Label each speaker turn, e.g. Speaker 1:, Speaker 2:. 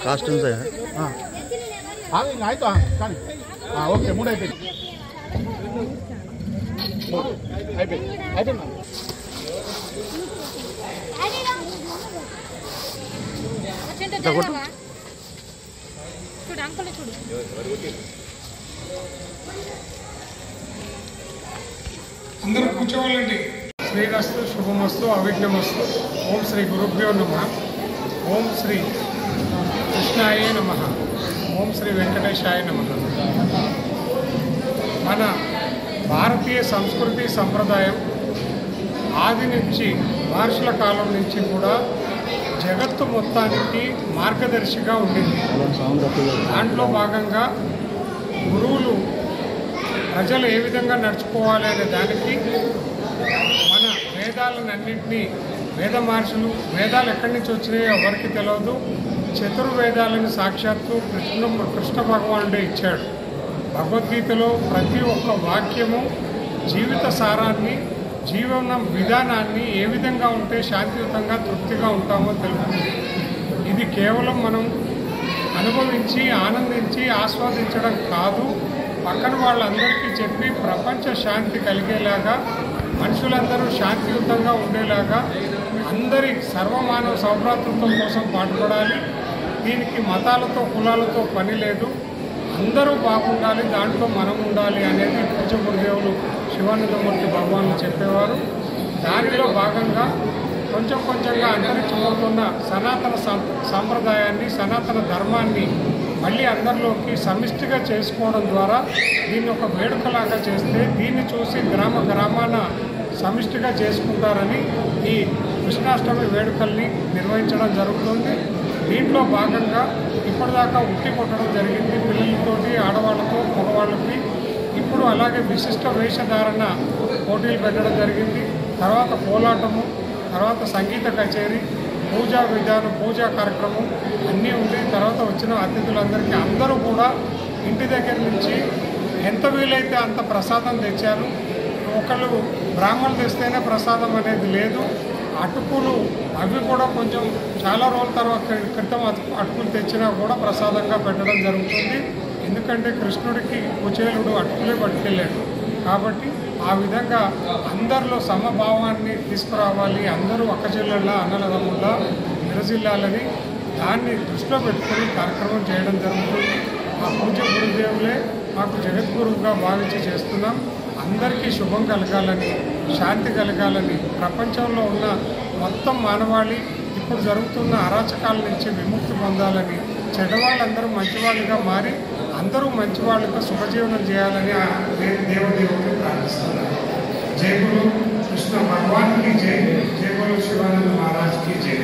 Speaker 1: Costumes
Speaker 2: ఆಯ್ತು కానీ okay 3 అయిపోయింది
Speaker 3: అందరూ కూర్చోవాలండి. శ్రీరస్తు శుభమస్తు అవిఘ్నమస్తు. ఓం శ్రీ గురుభ్యో నమః. ఓం శ్రీ కృష్ణాయ నమః. ఓం శ్రీ వెంకటేశాయ నమః. మన భారతీయ సంస్కృతి సంప్రదాయం ఆది నుంచి మహర్షుల కాలం నుంచి కూడా జగత్తు మొత్తానికి మార్గదర్శిగా ఉండింది. దాంట్లో భాగంగా గురువులు ప్రజలు ఏ విధంగా నడుచుకోవాలి అనే దానికి మన వేదాలన్నింటినీ వేద మహర్షులు వేదాలు ఎక్కడి నుంచి వచ్చినాయో ఎవరికి తెలియదు. చతుర్వేదాలను సాక్షాత్తు కృష్ణ భగవానుడే ఇచ్చాడు. భగవద్గీతలో ప్రతి ఒక్క వాక్యము జీవిత సారాన్ని జీవన విధానాన్ని ఏ విధంగా ఉంటే శాంతియుతంగా తృప్తిగా ఉంటామో తెలుపుతుంది. ఇది కేవలం మనం అనుభవించి ఆనందించి ఆస్వాదించడం కాదు, పక్కన వాళ్ళందరికీ చెప్పి ప్రపంచ శాంతి కలిగేలాగా మనుషులందరూ శాంతియుతంగా ఉండేలాగా అందరి సర్వమానవ సౌభ్రాతృత్వం కోసం పాటుపడాలి. దీనికి మతాలతో కులాలతో పని లేదు, అందరూ బాగుండాలి, దాంట్లో మనం ఉండాలి అనేది పూజ్య గురుదేవులు శివానందమూర్తి భగవానులు చెప్పేవారు. దానిలో భాగంగా కొంచెం కొంచెంగా అంతరించిపోతున్న సనాతన సాంప్రదాయాన్ని సనాతన ధర్మాన్ని మళ్ళీ అందరిలోకి సమిష్టిగా చేసుకోవడం ద్వారా దీన్ని ఒక వేడుకలాగా చేస్తే దీన్ని చూసి గ్రామ గ్రామాన సమిష్టిగా చేసుకుంటారని ఈ కృష్ణాష్టమి వేడుకల్ని నిర్వహించడం జరుగుతుంది. దీంట్లో భాగంగా ఇప్పటిదాకా ఉట్టి కొట్టడం జరిగింది పిల్లలతోటి, ఆడవాళ్ళతో, మగవాళ్ళకి. ఇప్పుడు అలాగే విశిష్ట వేషధారణ పోటీలు పెట్టడం జరిగింది. తర్వాత కోలాటము, తర్వాత సంగీత కచేరీ, పూజా విధానం, పూజా కార్యక్రమం అన్నీ ఉంది. తర్వాత వచ్చిన అతిథులందరికీ అందరూ కూడా ఇంటి దగ్గర నుంచి ఎంత వీలైతే అంత ప్రసాదం తెచ్చారు. ఒకళ్ళు బ్రాహ్మణులు తెస్తేనే ప్రసాదం అనేది లేదు. అటుకులు అవి కూడా కొంచెం చాలా రోజుల తర్వాత క్రితం అటుకులు తెచ్చినా కూడా ప్రసాదంగా పెట్టడం జరుగుతుంది. ఎందుకంటే కృష్ణుడికి కుచేలుడు అటుకులే పట్టుకెళ్ళాడు కాబట్టి ఆ విధంగా అందరిలో సమభావాన్ని తీసుకురావాలి, అందరూ అక్కచెల్లెళ్ళ అన్నలదమ్ముల్లా విరజిల్లాలని దాన్ని దృష్టిలో పెట్టుకొని కార్యక్రమం చేయడం జరుగుతుంది. ఆ పూజ్య గురుదేవులే మాకు జగద్గురువుగా భావించి చేస్తున్నాం. అందరికీ శుభం కలగాలని, శాంతి కలగాలని, ప్రపంచంలో ఉన్న మొత్తం మానవాళి ఇప్పుడు జరుగుతున్న అరాచకాల నుంచి విముక్తి పొందాలని, చెడ్డవాళ్ళందరూ మంచివాళ్ళుగా మారి అందరూ మంచివాళ్ళుగా శుభజీవనం చేయాలని ఆ దేవదేవుని ప్రార్థిస్తున్నారు. జై గురు కృష్ణ భగవాన్ కి జై, జై గురు శివానంద మహారాజ్ కి జై.